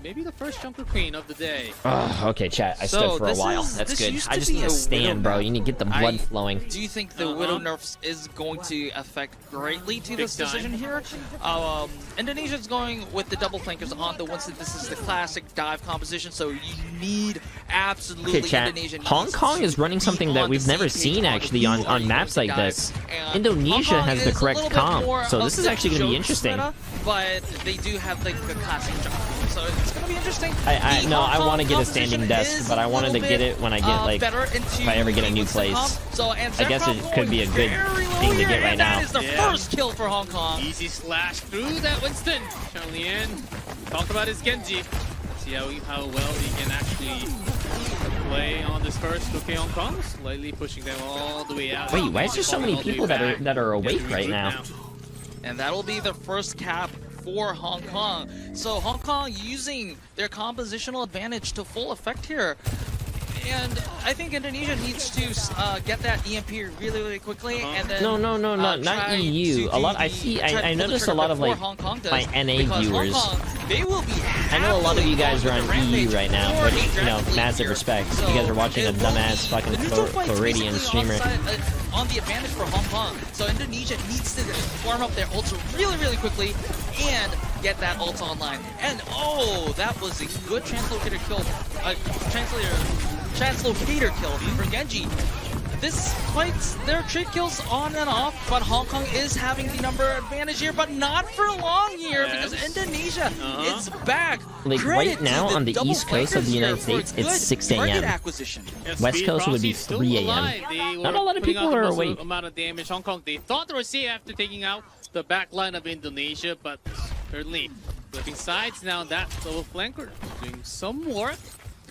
maybe the first Jungle Queen of the day. Okay, chat. I stood for a while. That's good. I just need to stand, bro. You need to get the blood flowing. Do you think the Widow nerfs is going to affect greatly to this decision here? Indonesia's going with the double flankers on the Winston. This is the classic dive composition, so you need absolutely Indonesia. Hong Kong is running something that we've never seen actually on maps like this. Indonesia has the correct comp, so this is actually going to be interesting. But they do have like the classic jump, so it's going to be interesting. I want to get a standing desk, but I wanted to get it when I get like if I ever get a new place. So, I guess it could be a good thing to get right now. That is the first kill for Hong Kong. Easy slash through that Winston. Charlian talked about his Genji. See how well he can actually play on this first. Okay, Hong Kong slightly pushing them all the way out. Wait, why is there so many people that are awake right now? And that'll be the first cap for Hong Kong. So Hong Kong using their compositional advantage to full effect here. And I think Indonesia needs to get that EMP really quickly, and then not EU. A lot I noticed a lot of like my NA viewers. They will be I know a lot of you guys are on EU right now, but you know, massive respect. You guys are watching a dumbass fucking Floridian streamer. On the advantage for Hong Kong, so Indonesia needs to farm up their ults really quickly and get that ult online. And oh, that was a good translocator kill. Translocator kill for Genji. This fights their trick kills on and off, but Hong Kong is having the number advantage here, but not for long here because Indonesia is back. Like right now on the east coast of the United States, it's 6 a.m. West coast would be 3 a.m. Not a lot of people are awake. Amount of damage. Hong Kong, they thought they were safe after taking out the back line of Indonesia, but certainly flipping sides now. That double flanker doing some work.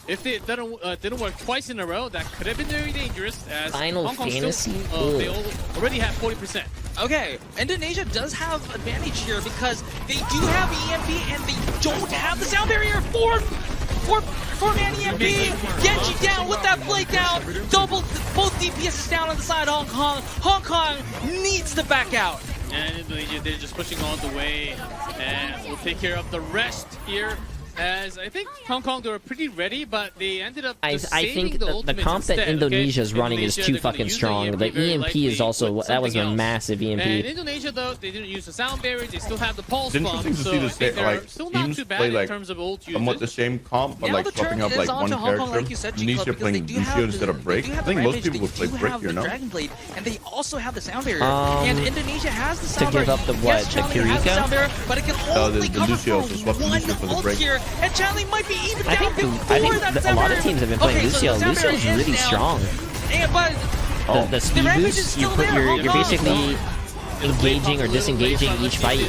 If it didn't work twice in a row, that could have been very dangerous. As Final Hong Kong Fantasy. They already have 40%. Okay, Indonesia does have advantage here because they do have EMP and they don't have the sound barrier. Four-man EMP. Genji down with that blade down. Both DPS down on the side of Hong Kong. Hong Kong needs to back out. And Indonesia, they're just pushing all the way, and we'll take care of the rest here. As I think Hong Kong, they were pretty ready, but they ended up I think the comp that Indonesia is running is too fucking strong. The EMP is also, that was a massive EMP. And Indonesia, though, they didn't use the sound barrier, they still have the pulse It's bomb, interesting to see they're still not too bad in terms of ult usage. Somewhat the same comp, but like swapping up like one character. Indonesia playing Lucio instead of Break. I think most people would play Break here, no? And they also have the sound barrier. And Indonesia has the sound barrier. To give up the what? The Kiriko? But it can only cover Lucio, so swap one Lucio for the ult Break. here. And Charlie might be even I think a lot of teams have been playing Lucio. Lucio is really strong. The speed boost, you're basically engaging or disengaging each fight.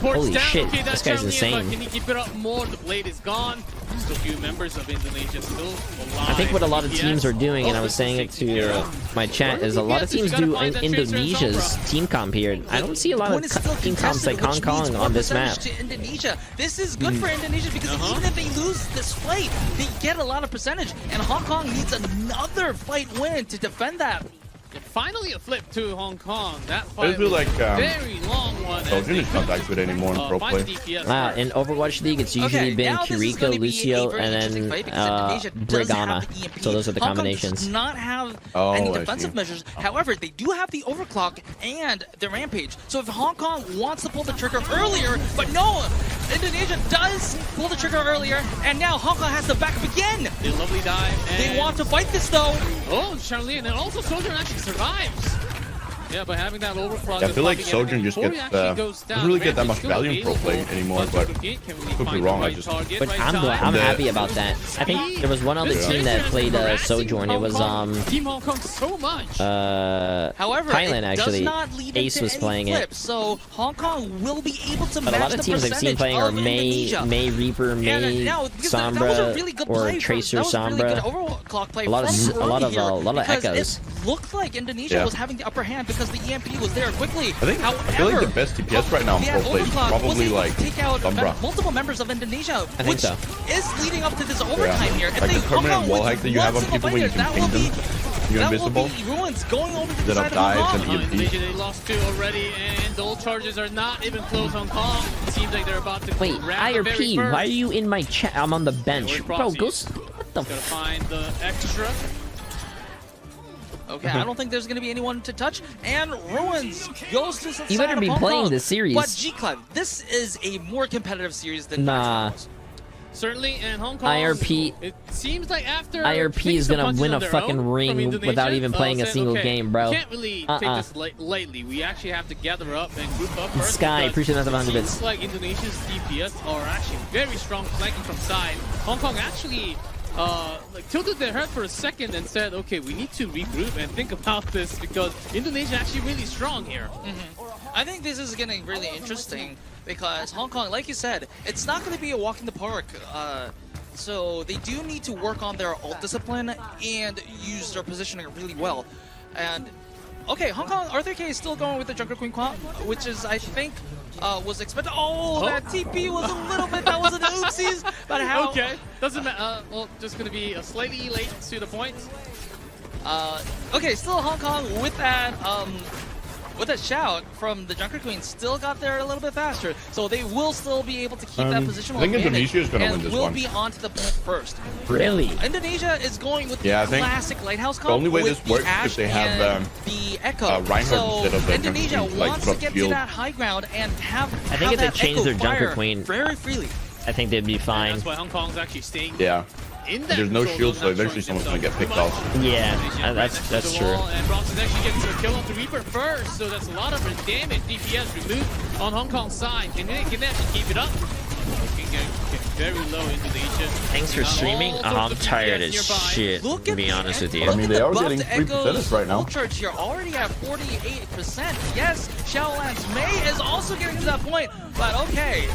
Holy shit, this guy's insane. Can he keep it up more? The blade is gone. Still a few members of Indonesia still alive. I think what a lot of teams are doing, and I was saying it to my chat, is a lot of teams do Indonesia's team comp here. I don't see a lot of team comps like Hong Kong on this map. Indonesia. This is good for Indonesia because even if they lose this fight, they get a lot of percentage. And Hong Kong needs another fight win to defend that. Finally a flip to Hong Kong. That fight feel like very long one. Sojourn is not that good anymore in pro play. In Overwatch League, it's usually been Kiriko, Lucio, and then Brigana. So those are the combinations. Does not have any defensive measures. However, they do have the overclock and the rampage. So if Hong Kong wants to pull the trigger earlier, but no, Indonesia does pull the trigger earlier, and now Hong Kong has to back up again. A lovely dive. They want to fight this though. Oh, Charlene, and also Sojourn actually survives. Yeah, by having that overclock. I feel like Sojourn just gets doesn't really get that much value in pro play anymore, but could be wrong. But I'm happy about that. I think there was one other team that played Sojourn. It was Team Hong Kong so much. However, Thailand actually. Ace was playing it. So Hong Kong will be able to match the percentage. But a lot of teams I've seen playing are May Reaper, May Sombra, or Tracer Sombra. A lot of echoes. It looked like Indonesia was having the upper hand because the EMP was there quickly. I feel like the best DPS right now in pro play is probably like take out Sombra. multiple members of Indonesia, which is leading up to this overtime here. Like the permanent wall hack that you have on people when you can ping them. You that will invisible? be Ruins going over to the Then side up of Hong dives Kong. and EMP. Indonesia, they lost 2 already, and the old charges are not even close. Hong Kong. It seems like they're about to Wait, grab the very IRP, first. why are you in my chat? I'm on the bench. where's Bro, go... Proxies? What the Gotta f... find the extra. Okay, I don't think there's going to be anyone to touch. And Ruins goes to the You side better of be Hong playing Kong. this series. But G-Clan, this is a more competitive series than Nah. Nationals. Certainly, and Hong Kong. IRP. It seems like after IRP taking is some gonna punches win on a their fucking own ring from Indonesia, without even playing a said, single okay, game, bro. We can't really take this lightly. We actually have to gather up and group up first. Sky, because appreciate that 100 it bits. seems like Indonesia's DPS are actually very strong flanking from side. Hong Kong actually like tilted their head for a second and said, okay, we need to regroup and think about this because Indonesia actually really strong here. I think this is getting really interesting because Hong Kong, like you said, it's not going to be a walk in the park. So they do need to work on their ult discipline and use their positioning really well. And okay, Hong Kong, R3K is still going with the Junker Queen Quad, which is, I think, was expected. Oh, that TP was a little bit, that was an oopsies. But how? Okay, doesn't matter. Well, just gonna be a slightly late to the point. Okay, still Hong Kong with that shout from the Junker Queen still got there a little bit faster, so they will still be able to keep that positional I think advantage Indonesia is going to win and this will one. be onto the point first. Really? Indonesia is going with Yeah, I the think classic Lighthouse comp the only way with this works the Ashe is if they have, and the Echo. Reinhardt So instead of the Indonesia Junker Queen, like, wants put to up get to shield. that high ground and have I think if they that change Echo their Junker fire Queen, very freely. I think they'd be And fine. that's why Hong Kong's actually staying Yeah. in that There's no control shield, zone, so not eventually showing someone's going to get themselves picked too much. off. Yeah, Indonesia right that's next to the true. wall, and Bronx actually gets a kill on the Reaper first, so that's a lot of damage. DPS removed on Hong Kong's side. Can they actually keep it up? Looking very low Indonesia. Thanks for streaming. All sorts I'm of tired DPS as nearby. shit, Look to at be the honest with you. I mean, they are getting buff 3% right now. Ult charge here already at 48%. Yes, Shaolan's Mei is also getting to that point, but okay.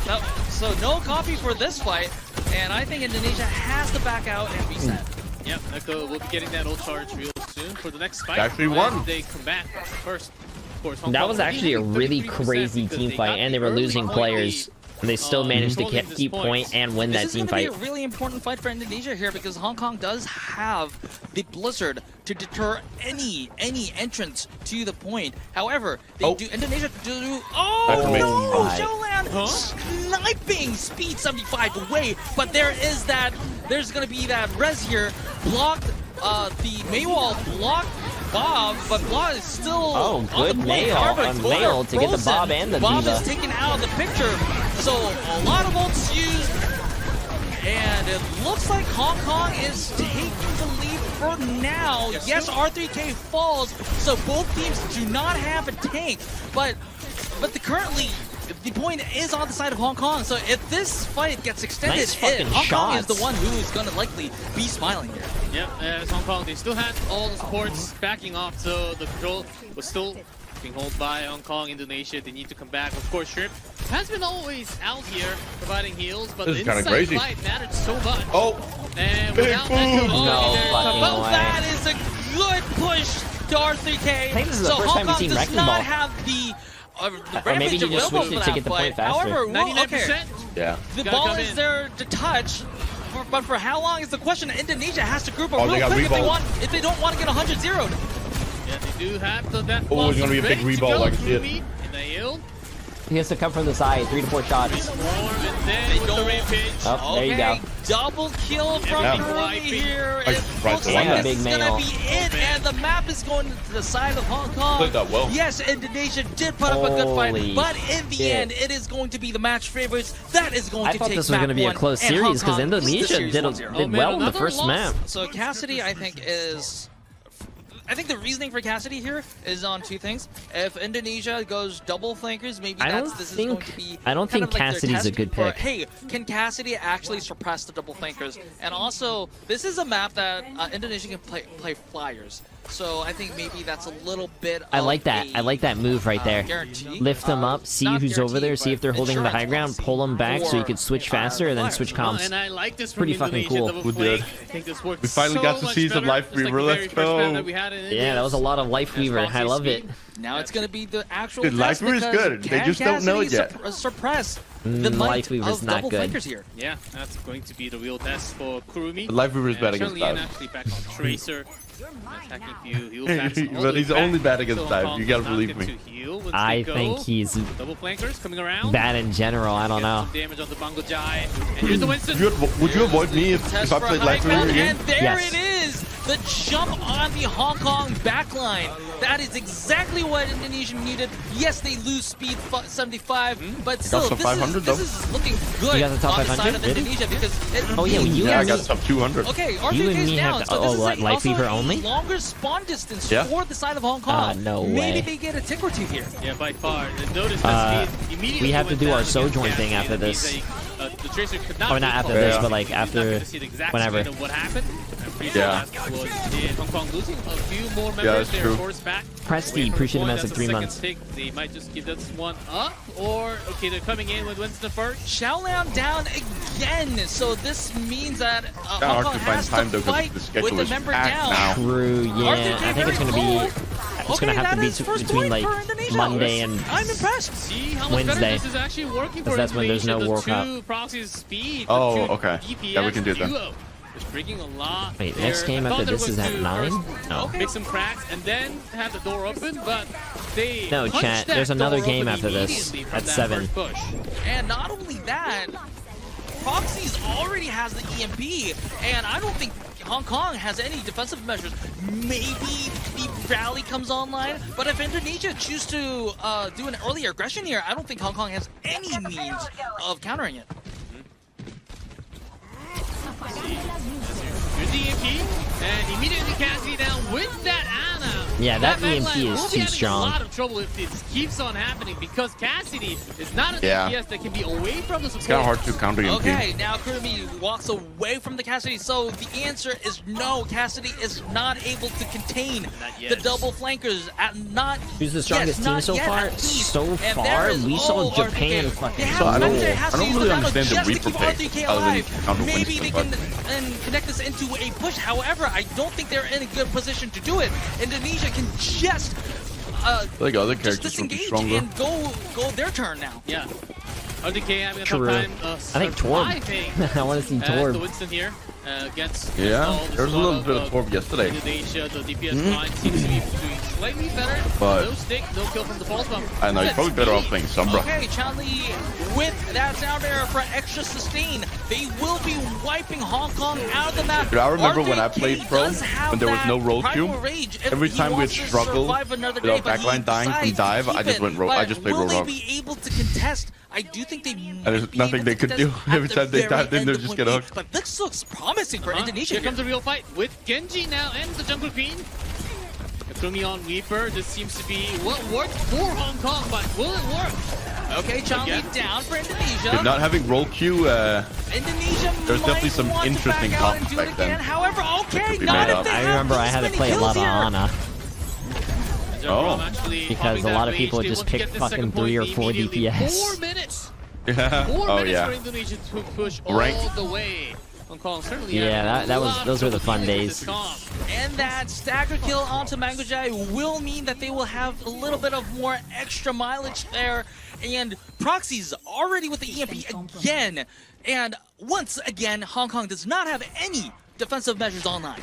So no copy for this fight, and I think Indonesia has to back out and reset. Yep, Echo will be getting that ult charge real soon for the next fight. Actually when won. They come back first. Of course, Hong That Kong was will actually a be really 33% crazy because team they fight, got and the they were early losing point players. lead. And they still managed to controlling this keep point point. and win that This is team going to fight. be a really important fight for Indonesia here because Hong Kong does have the Blizzard to deter any entrance to the point. However, Indonesia do. That's Oh amazing. no! Right. Shaolan sniping speed 75 away, but there's going to be that res here blocked. The Maywall blocked Bob, but Bob is still Oh, on the good play. nail However, on Mail to get the frozen. Bob and the Bob Diva. is taken out of the picture, so a lot of ults used, and it looks like Hong Kong is taking the lead for now. Yes, R3K falls, so both teams do not have a tank, but currently the point is on the side of Hong Kong. So if this fight gets extended, Nice fucking Hong Kong is the shots. one who is going to likely be smiling here. Yep, as Hong Kong, they still had all the supports backing off, so the control was still being held by Hong Kong. Indonesia, they need to come back. Of course, Shrip has been always out here providing heals, but This the is kinda inside crazy. fight mattered so much. Oh, And big without boom. Echo, No there's fucking about way. That is a good push to R3K. I think this is the So first Hong time we've Kong seen does Wrecking not Ball. have the Or maybe rampage he just available switched it for to that get the fight. point faster. However, well, 99%. yeah. the Gotta ball come is in. there to touch. But for how long is the question? Indonesia has to group up Oh, they real got quick revolt. if they don't want to get 100-0'd. Yeah, they do have the death Oh, it's gonna be a big ready to reball go. like shit. Rumi in the hill. He has to come from the side, 3 to 4 shots. Swarm, and then with the rampage. Oh, there you go. Double kill from Yeah. Rumi here. I It tried looks to like win this that. is Big going to mail. be it, and the map is going to the side of Hong Kong. Played that well. Yes, Indonesia did put up a good fight, Holy but in the shit. end, it is going to be the match favorites that is going I to thought take this was map going to be a one, close and Hong series because Kong leads the Indonesia series did 1-0. did man, well in the another first loss. map. So Cassidy, I think, is... I think the reasoning for Cassidy here is on two things. If Indonesia goes double flankers, maybe this is going to be I don't kind think of like their Cassidy's a test good for, pick. hey, can Cassidy actually suppress the double flankers? And also, this is a map that Indonesia can play flyers. So I think maybe that's a little bit I of like that. I like that move right there. guarantee. Lift them up, see Not who's over there, guarantee, see if they're but holding the high insurance ground, pull them back so you for, could switch faster and then flyers. switch Oh, comps. and I like this from Pretty fucking Indonesia, cool. double We flank. did. I think this worked We finally so got to much see some better. Life It's like Weaver. the Let's very first go. map that we had in Yeah, India. that was a lot of life weaver. I love it. Now it's going to be the actual Dude, test Life Weaver is because good. They can just don't know it Cassidy yet. suppress the might Lifeweaver's of not double good. flankers here. Yeah, that's going to be the real test for Kurumi. The Lifeweaver is bad against Chun-Li dive. actually back on Tracer. Attacking few heal packs all But the he's way only back. bad against So dive. Hong You Kong gotta not believe get me. to heal once I they go. think he's Double flankers coming around. bad in general. I don't Get know. some damage on the Bango Jai. And here's the Winston. Would you avoid me if Test I for played high Lifeweaver ground, again? and there Yes. it is! The jump on the Hong Kong backline. That is exactly what Indonesia needed. Yes, they lose speed 75, but still, some 500 this is looking good You got the top on the side 500? of Really? Indonesia because it, Oh, yeah, you Yeah, I and got me- sub 200. Okay, You R3K and is me down, have- so oh, this what, is Light also Fever a only? longer spawn distance Yeah. for the side of Hong Kong. no Maybe way. they get a tick or two here. Yeah, by far. And notice that speed immediately we have to went do our down sojourn against thing Cassidy. after That means this. that, the Tracer could not Or not after recall. this, Yeah. but like You're not after gonna see the exact whenever. speed of what happened. I'm pretty sure Yeah. that was in Hong Kong losing a few more members. that's They're true. forced back. Presty, Away from appreciate the the point. message, That's a 3 second months. tick. They might just give this one up, or okay, they're coming in with Winston first. Xiaoliang down again, so this means that Hong hard Kong to find has time, to though, 'cause fight the schedule with the is member packed down. now. True, yeah. I think it's gonna be. It's gonna have to be between like Monday and I'm impressed. See how much Wednesday. better this is actually working for that's when there's no Indonesia. World The Cup. two proxies speed. Oh, the two okay. DPS Yeah, we can do that. duo. It's bringing a lot. Wait, there. next game I after thought they were this is going at to 9? first No. Make some cracks and then have the door open, but they No, punched chat, that there's another door game open after this immediately from at that 7. first push. And not only that, Proxies already has the EMP, and I don't think Hong Kong has any defensive measures. Maybe the rally comes online, but if Indonesia choose to do an early aggression here, I don't think Hong Kong has any means of countering it. Here's the EMP, and immediately Cassidy down with that Ana. Yeah, that backline EMP is will be too having strong. a lot of trouble if this keeps on happening because Cassidy is not an Yeah. DPS that can be away from the support. It's kind of hard to counter EMP. Okay, now Kurumi walks away from the Cassidy, so the answer is no. Cassidy is not able to contain Not yet. the double flankers. Who's the strongest team not so yet, far? at least. So And far, there is we saw RTK. Japan They fucking have So I don't- Monday has I to don't use really the Dino understand the just to Reaper keep pick, RTK other than alive. counter Maybe they Winston, can connect this into a push. However, I don't think they're in a good position to do it. Indonesia can just Like other just characters would be disengage stronger. and go their turn now. Yeah. RTK having a tough True. time I think Torb. surviving I want to see the Torb. Winston here against Yeah, all there was a little bit of Torb yesterday. Indonesia. The DPS line seems to be doing slightly better. But- no stick, no kill from the false bomb. I know, he's probably better off playing Sombra. Okay, Chun-Li with that sound barrier for extra sustain. They will be wiping Hong Kong out of the map. Dude, I remember when I RTK played Pro, does have when there was no that roll primal queue, rage if every he time we'd wants to struggle survive another with our day, but he backline dying from decides to dive, I keep just it. went I But just played will they Roadhog. be able to contest? I do think they might there's be nothing able they to could do. contest at Every the time they very dived in, end they'd of just point get E. hooked. But this looks promising for Indonesia. Here comes the real fight with Genji now and the Jungle Queen. Kurumi on Reaper. This seems to be what worked for Hong Kong, but will it work? Okay, Chun-Li Again. down for Indonesia. If not having roll queue, Indonesia There's might definitely some want to interesting back out and comps do it back then again. However, okay, could be not made if up. they I have remember I this had to many play a lot kills of here. Ana. Because a lot of people just pick fucking 3 or 4 DPS. 4 minutes. yeah. 4 Oh minutes yeah. for Indonesia to push all Ranked. the way. Hong Kong certainly Yeah, having that a was- lot those of were the trouble fun dealing with days. this comp. And that stagger kill onto Mangojai will mean that they will have a little bit of more extra mileage there. And Proxy's already with the EMP again. And once again, Hong Kong does not have any defensive measures online.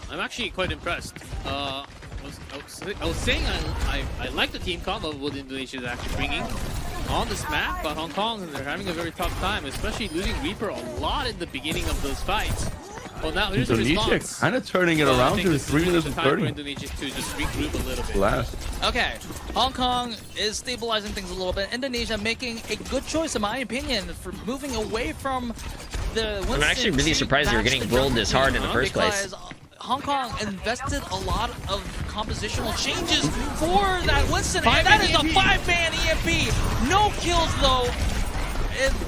I'm actually quite impressed. I was saying I like the team combo what Indonesia is actually bringing on this map, but Hong Kong, they're having a very tough time, especially losing Reaper a lot in the beginning of those fights. Well, now here's the Indonesia response. kind of turning it Well, I around think to this is 3 just minutes the and time for 30 Indonesia to just regroup a little bit. last. Okay, Hong Kong is stabilizing things a little bit. Indonesia making a good choice, in my opinion, for moving away from the Winston. I'm actually really to surprised they were match getting the rolled Jungle this hard in the Queen, first place. because Hong Kong invested a lot of compositional changes for that Winston, and that is a 5-man EMP. No kills though.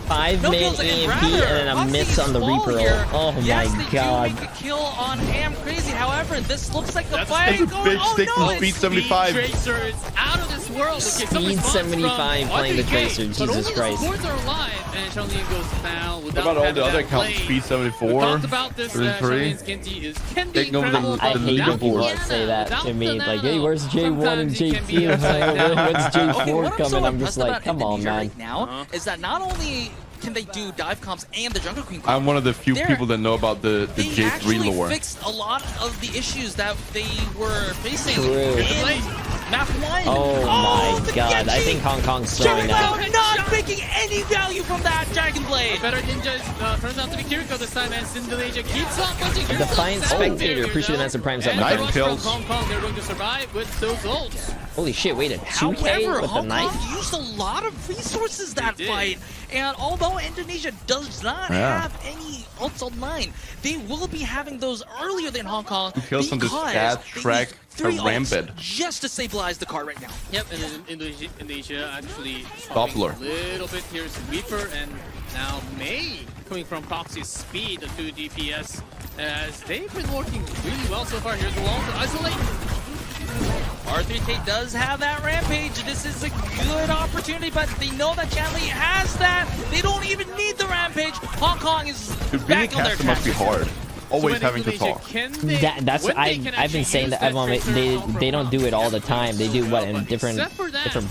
5-man kills EMP again. and then a Proxy miss on the fall Reaper here. ult. Oh Yes, my they god. do make a kill on Am Crazy. However, this looks like a That's fight a going. big Oh stick no! from It's Speed 75. Tracer is out of this world. Okay, some Speed response 75 from playing the RTK, Tracer, but Jesus only Christ. The scores are alive, and Xiaolian goes down without What about all having the other that accounts? play. Speed We 74, talked about this. 33. Xiaolian's Genji can be Taking over the- incredible. I but hate without when people Diana, say that to without me. Like, hey, Nano, where's J1 and sometimes it can be J2? upside down. When's J4 Okay, what I'm coming? so I'm just impressed like, about come on, Indonesia man. right now is that not only can they do dive comps and the Jungle Queen comp, I'm one of the few people that know about the they J3 actually lore. fixed a lot of the issues that they were facing True. in map 1. Oh my the god, I Genji! think Hong Kong's throwing Jerry out. Lau not making any value from that Dragon Blade. Better Ninja turns out to be Kiriko this time, and Indonesia keeps on punching. The Defiant Spectator, appreciate the Master Prime sub. And Knife the rush kills. from Hong Kong, they're going to survive with those ults. Holy shit, wait, a 2K However, with the Hong knife? Kong used a lot of resources that They did. fight, and although Indonesia does not Yeah. have any ults online, they will be having those earlier than Hong Kong kills on this because cat, they Shrek, use 3 a ults Rampant. just to stabilize the card right now. Yep, and then Indonesia actually Doppler. a little bit. Here's Reaper, and now May coming from Proxy's speed, the 2 DPS, as they've been working really well so far. Here's the wall to isolate. R3K does have that rampage. This is a good opportunity, but they know that Chanli has that. They don't even need the rampage. Hong Kong is Dude, being a back on their caster must be track. hard. Always when having to Indonesia talk. That's I've been saying that they don't do it all the time. They do what in different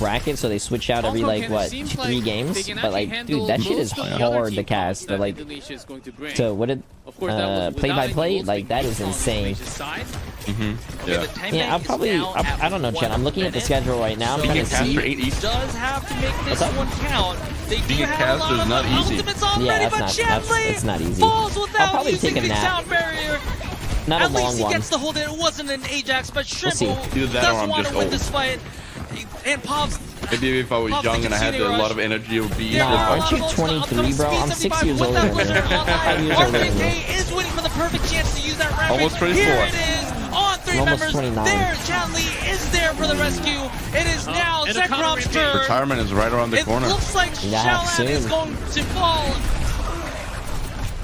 brackets, so they switch out every like what 2-3 games. But like, dude, that shit is hard to cast. To, like, so what did play by play? Like that is insane. Yeah. Yeah, I'll probably I don't know, Chen. I'm looking at the schedule right now. I'm Being trying a to caster see. 8 East. Does have to make this What's up? one count. They do Being a have a caster lot is of not easy. ultimates already, Yeah, but Chanli it's not easy. falls I'll without probably using take a the nap. sound barrier. Not a At least long he one. gets the hold in. It wasn't an Ajax, but see. Shrimple Either that or does I'm want just to win old. this fight. And Pops, Maybe if I was Pops young the and I had a Kitsune lot of energy, it would be easier. Nah, to aren't fight. you 23, bro? I'm 6 years older than you. 5 years older than you. RTK is waiting for the perfect chance to use that rampage. Almost 24. Here it is on 3 I'm almost members. 29. There, Chanli is there for the rescue. It is now and a counter Zekrov's repeat. turn. Retirement is right around the It corner. looks like Yeah, Xiaolan is soon. going to fall.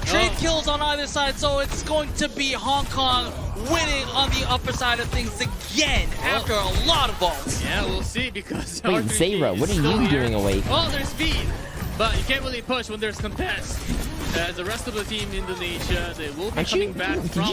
Trade kills on either side, so it's going to be Hong Kong winning on the upper side of things again after a lot of balls. Yeah, we'll see because Wait, R3K Zayra, is what are still you here. doing awake? Well, there's speed, but you can't really push when there's contest. As the rest of the team in Indonesia, they will be Aren't you? coming back Did from you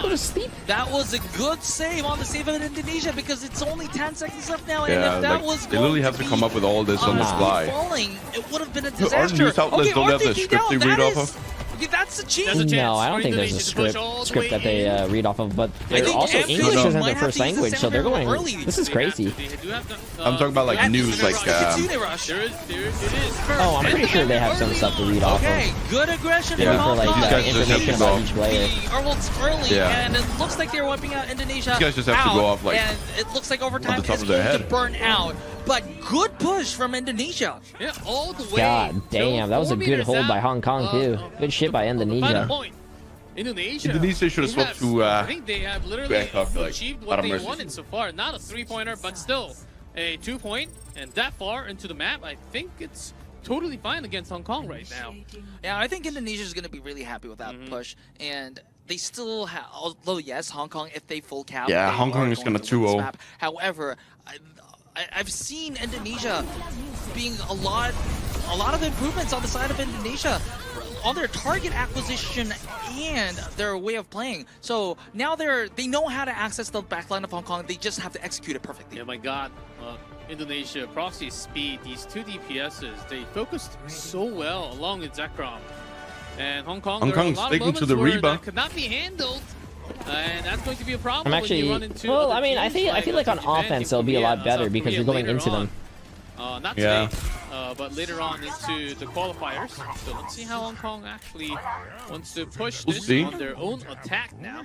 go to spawn. sleep? That was a good save on the save of Indonesia because it's only 10 seconds left now, and Yeah, if that like, was they literally have to come up with all this on the Nah. fly. falling, it would have been a Our disaster. news outlets don't have the RTK script they down, read that off is- of. Okay, that's a cheat. There's a chance No, I don't for think there's a Indonesia to push all the script that way they in. read off of, but I think also Amphibia English isn't might their have first to use the language, so they're sound going. early. This is crazy. They do have the, I'm talking about like At least news, in the like rush. Kitsune rush. There it is. Oh, I'm pretty sure they have some Early. stuff to read off Okay, of. good aggression Yeah, from Hong for like Kong. These guys just have information to go about off. each player. The Urwald's early, Yeah. and it looks like they're wiping out Indonesia. These guys just have to out, go off, like, and it looks like overtime on the top is of their going to head. burn out. But good push from Indonesia. Yeah, all the way. God damn, that was a 4 good meters hold by out. Hong Kong too. Good shit by Final Indonesia. point. Indonesia. Indonesia should have they swapped to, I think they have literally back up, like, achieved out what of they mercy. wanted so far. Not a 3-pointer, but still a 2-point. And that far into the map, I think it's totally fine against Hong Kong right now. Yeah, I think Indonesia is going to be really happy with that push. And they still have, although yes, Hong Kong, if they full cap, Yeah, they Hong Kong are is going gonna to win this 2-0. map. However, I've seen Indonesia being a lot of improvements on the side of Indonesia on their target acquisition and their way of playing. So now they know how to access the backline of Hong Kong. They just have to execute it perfectly. Yeah, my God. Indonesia, Proxy Speed, these 2 DPSs, they focused so well along with Zekrom. And Hong Kong, there are a Kong's lot of sticking to moments the where Reba. that could not be handled. And that's going to be a problem I'm when you run actually, into well, other I mean, I teams feel like on Japan, offense Team it'll be a lot Korea, better South because Korea you're going later into on. them. Not Yeah. today, but later on into the qualifiers. So let's see how Hong Kong actually wants to push We'll this see. on their own attack now.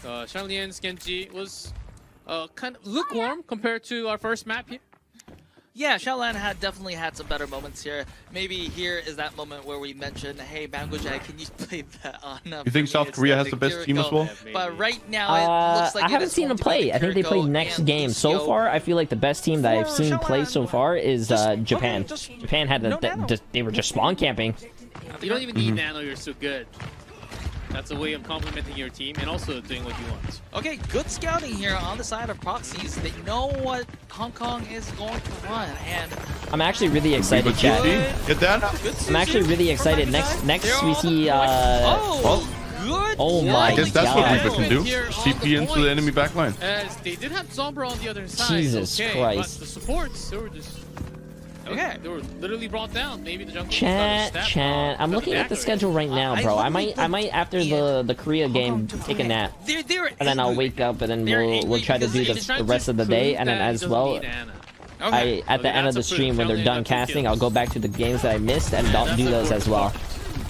Xiaolian's Genji was kind of lukewarm compared to our first map here. Yeah, Shaolan definitely had some better moments here. Maybe here is that moment where we mentioned, hey, Mango Jack, can you play that on? You think South Korea has the best team as well? But right now, it looks like I haven't seen them play. I think they played next game. So far, I feel like the best team that I've seen play so far is Japan. Japan had they were just spawn camping. You don't even need Nano, you're so good. That's a way of complementing your team and also doing what you want. Okay, good scouting here on the side of Proxies. They know what Hong Kong is going to run, and I'm actually really excited, chat. Get that? I'm actually really excited. Next we see. Good. Oh my I guess that's God. what Reaper can do. CP into the enemy backline. As they did have Sombra on the other side. Jesus Christ. But the supports, they were just... Okay. They were literally brought down. Maybe the jungle. Chat. I'm looking at the schedule right now, bro. I might after the Korea game take a nap, and then I'll wake up, and then we'll try to do the rest of the day, and then as well, at the end of the stream when they're done casting, I'll go back to the games that I missed and I'll do those as well.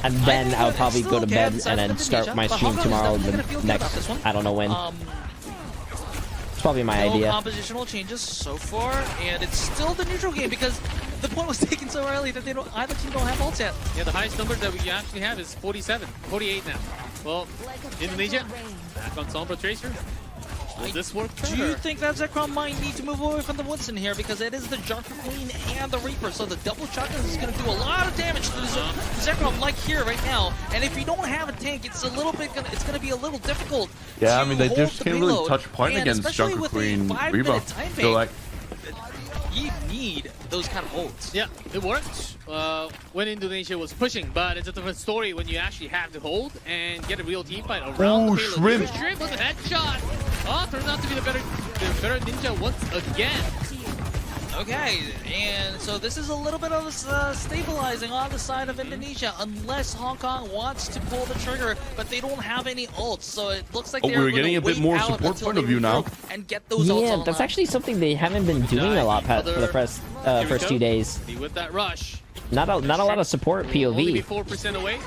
And then I'll probably go to bed and then start my stream tomorrow. The next, I don't know when. Probably my idea. Compositional changes so far, and it's still the neutral game because the point was taken so early that either team don't have ults yet. Yeah, the highest number that we actually have is 47, 48 now. Well, Indonesia back on Sombra Tracer. Will this work? Do you think that Zekrom might need to move away from the Winston here because it is the Junker Queen and the Reaper, so the double shotgun is going to do a lot of damage to the Zekrom like here right now. And if you don't have a tank, it's going to be a little difficult. Yeah, I mean they just can't really touch point against Junker Queen Reba. So like, you need those kind of ults. Yeah, it worked when Indonesia was pushing, but it's a different story when you actually have to hold and get a real team fight around the payload. Shrimp! Shrimp with a headshot! Oh, turns out to be the better ninja once again. Okay, and so this is a little bit of stabilizing on the side of Indonesia, unless Hong Kong wants to pull the trigger, but they don't have any ults, so it looks like we're getting a bit more support point of view now. And get those ults Yeah, that's actually something they haven't been doing a lot for the first 2 days. With that rush. Not a lot of support Only be POV. 4% away.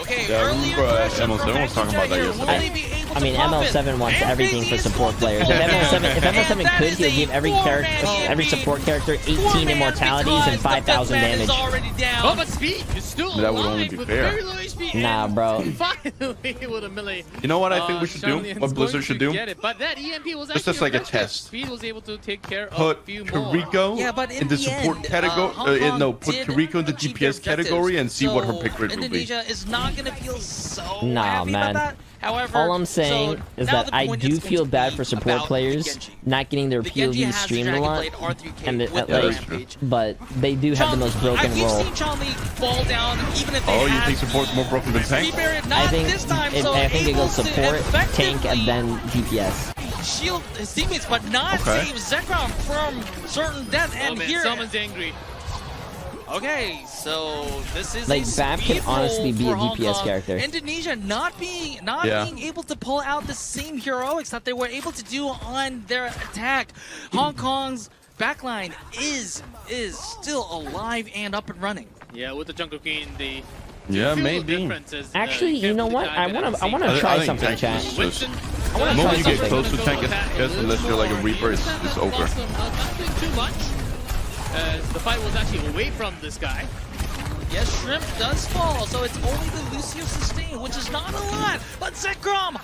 Okay, Yeah, earlier ML7 was talking about that yesterday. I mean, ML7 wants everything for support players. If ML7 could, he'll give every support character 18 immortalities and 5,000 damage. Oh, but speed is still That would alive only be with fair. very low HP. Nah, bro. Finally with a melee. You know what I think we should do? What Blizzard should do? But that EMP was Just actually as like a effective. test. Speed was able to take care of Put a few more. Toriko Yeah, but in the support category. Put Toriko in the DPS category and see what her pick rate will be. Indonesia is not going to feel so Nah, happy man. about that. However, All I'm saying is now that the I point do is going feel to bad be for support about players Genji. not getting their The Genji POV has the streamed a Dragon lot, Blade R3K and with like, the Rampage. but they do have the most broken We've role. seen Chun-Li fall down even if they Oh, you had think support's more broken than tank? Speed barrier, I not think this time, so I think it able goes to support, tank, and effectively then DPS. shield his teammates, but not Okay. save Zekrom from certain death. Oh And man, here, someone's angry. okay, so this is Like, a Bap can speed roll honestly be a for Hong DPS Kong. character. Indonesia not being able to pull out the same heroics that they were able to do on their attack. Hong Kong's backline is still alive and up and running. Yeah, with the Jungle Queen, they Yeah, feel the maybe. difference as, Actually, you know what? I wanna I try think something, tank chat. is just- Winston, I wanna The try moment you get something. close to tank, unless you're like a Reaper, it's over. Not doing too much, as the fight was actually away from this guy. Yes, Shrimp does fall, so it's only the Lucio sustain, which is not a lot. But Zekrom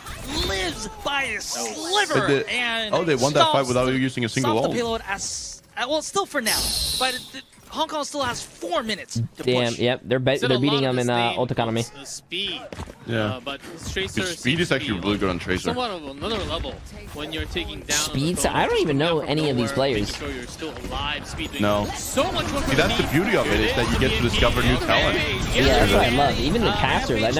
lives by a sliver, and they won that fight without using a single stops ult. the payload as well, still for now. But Hong Kong still has 4 minutes to Damn, push. yep, they're beating them in ult economy. Speed. Yeah. But Tracer His speed is actually really good on Tracer. Somewhat of another level when you're taking down. Speed, I don't even know any of these players. Sure you're still alive. Speed doing No. so much work. See, that's the beauty of it, is that you get to discover new talent. Yeah, that's what I love. Even the casters, I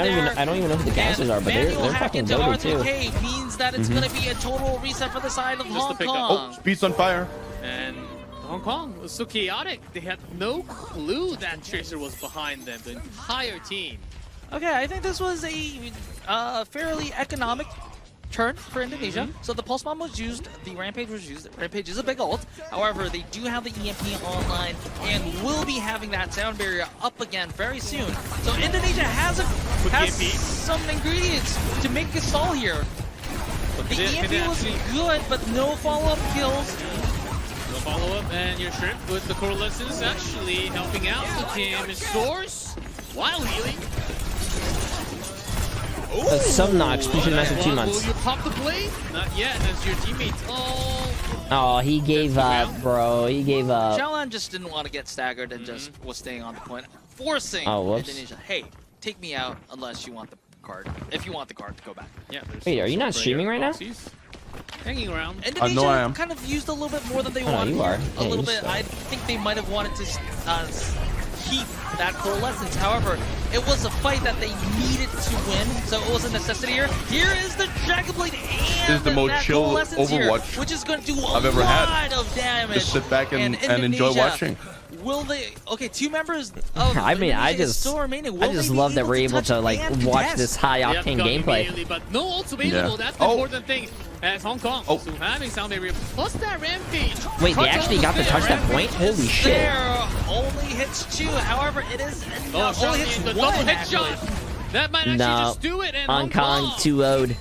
don't even know who the casters are, but they're fucking into goated too. R3K means that it's going to be a total reset for the side of Hong pick up. Kong. Oh, speed's on fire. And Hong Kong was so chaotic. They had no clue that Tracer was behind them. The entire team. Okay, I think this was a fairly economic turn for Indonesia. So the Pulse Bomb was used, the Rampage was used. Rampage is a big ult. However, they do have the EMP online and will be having that sound barrier up again very soon. So Indonesia has some ingredients to make a stall here. The EMP was good, but no follow-up kills. follow-up and your trip with the Coalescence actually helping out the team. Source while healing. Some knocks. You should mess with 2 months. Will you pop the blade? Not yet, as your teammates. Oh, he gave up, bro. He gave up. Shaolan just didn't want to get staggered and just was staying on the point, forcing Indonesia. Hey, take me out unless you want the card. If you want the card to go back. Yeah. Wait, are you not streaming right now? Hanging around. Indonesia no, I am. kind of used a little bit more than they Oh, wanted. you are. A little bit. I think they might have wanted to keep that Coalescence. However, it was a fight that they needed to win, so it was a necessity here. Here is the Dragon Blade and This is the most that chill Coalescence here, Overwatch which is going to do a I've ever lot had. of damage. Just sit back and enjoy Indonesia, watching. Will they? Okay, 2 members of I mean, I Indonesia is just, still remaining. I Will just they be love that we're able touch to like and watch contest? this high octane gameplay. But no ults available. Yeah. That's the important thing. As Hong Kong, so having sound barrier plus that rampage. Wait, they actually got to touch that point? Holy shit! There only hits 2. However, it is only hits the 1 double actually. headshot. That might actually just do it. And Hong Kong 2-0'd.